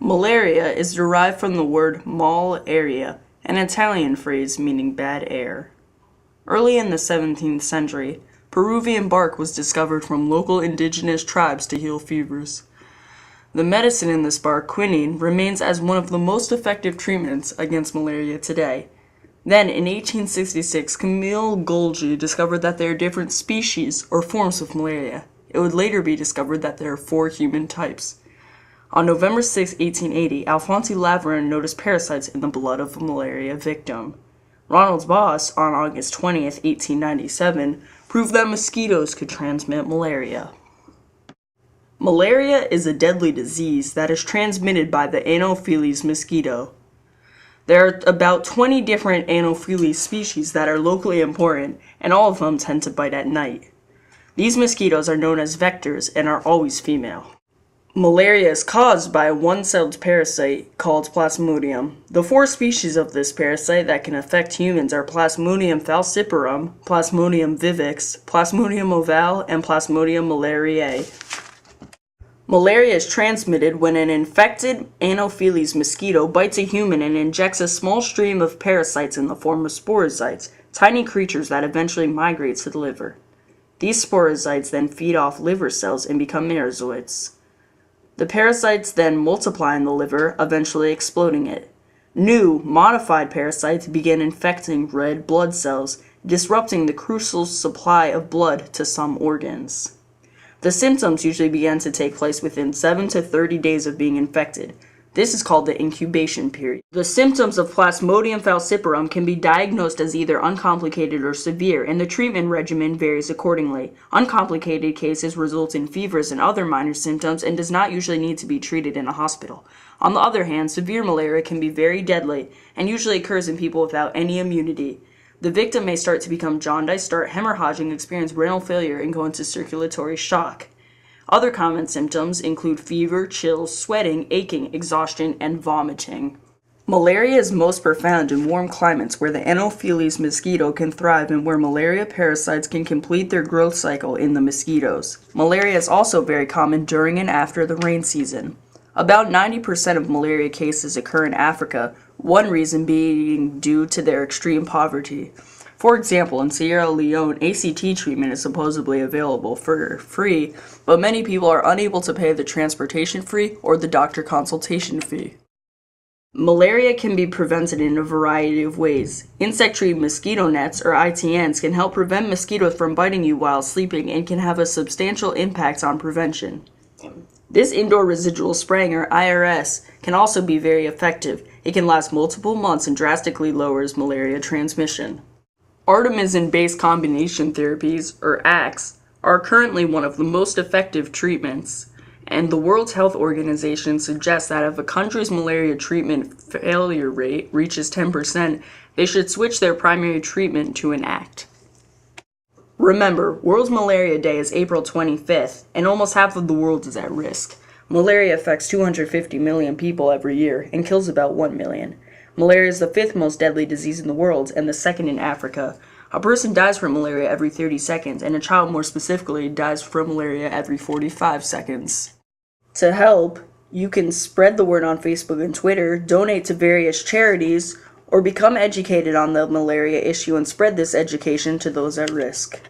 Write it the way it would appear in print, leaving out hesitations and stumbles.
Malaria is derived from the word mal-aria, an Italian phrase meaning bad air. Early in the 17th century, Peruvian bark was discovered from local indigenous tribes to heal fevers. The medicine in this bark, quinine, remains as one of the most effective treatments against malaria today. Then, in 1866, Camille Golgi discovered that there are different species or forms of malaria. It would later be discovered that there are 4 human types. On November 6, 1880, Alphonse Laveran noticed parasites in the blood of a malaria victim. Ronald Boss, on August 20, 1897, proved that mosquitoes could transmit malaria. Malaria is a deadly disease that is transmitted by the Anopheles mosquito. There are about 20 different Anopheles species that are locally important, and all of them tend to bite at night. These mosquitoes are known as vectors and are always female. Malaria is caused by a one-celled parasite called Plasmodium. The 4 species of this parasite that can affect humans are Plasmodium falciparum, Plasmodium vivax, Plasmodium ovale, and Plasmodium malariae. Malaria is transmitted when an infected Anopheles mosquito bites a human and injects a small stream of parasites in the form of sporozoites, tiny creatures that eventually migrate to the liver. These sporozoites then feed off liver cells and become merozoites. The parasites then multiply in the liver, eventually exploding it. New, modified parasites begin infecting red blood cells, disrupting the crucial supply of blood to some organs. The symptoms usually begin to take place within 7 to 30 days of being infected. This is called the incubation period. The symptoms of Plasmodium falciparum can be diagnosed as either uncomplicated or severe, and the treatment regimen varies accordingly. Uncomplicated cases result in fevers and other minor symptoms and does not usually need to be treated in a hospital. On the other hand, severe malaria can be very deadly and usually occurs in people without any immunity. The victim may start to become jaundiced, start hemorrhaging, experience renal failure, and go into circulatory shock. Other common symptoms include fever, chills, sweating, aching, exhaustion, and vomiting. Malaria is most profound in warm climates where the Anopheles mosquito can thrive and where malaria parasites can complete their growth cycle in the mosquitoes. Malaria is also very common during and after the rain season. About 90% of malaria cases occur in Africa, one reason being due to their extreme poverty. For example, in Sierra Leone, ACT treatment is supposedly available for free, but many people are unable to pay the transportation fee or the doctor consultation fee. Malaria can be prevented in a variety of ways. Insect-treated mosquito nets, or ITNs, can help prevent mosquitoes from biting you while sleeping and can have a substantial impact on prevention. This indoor residual spraying, or IRS, can also be very effective. It can last multiple months and drastically lowers malaria transmission. Artemisinin-based combination therapies, or ACTs, are currently one of the most effective treatments, and the World Health Organization suggests that if a country's malaria treatment failure rate reaches 10%, they should switch their primary treatment to an ACT. Remember, World Malaria Day is April 25th, and almost half of the world is at risk. Malaria affects 250 million people every year and kills about 1 million. Malaria is the 5th most deadly disease in the world and the 2nd in Africa. A person dies from malaria every 30 seconds, and a child more specifically dies from malaria every 45 seconds. To help, you can spread the word on Facebook and Twitter, donate to various charities, or become educated on the malaria issue and spread this education to those at risk.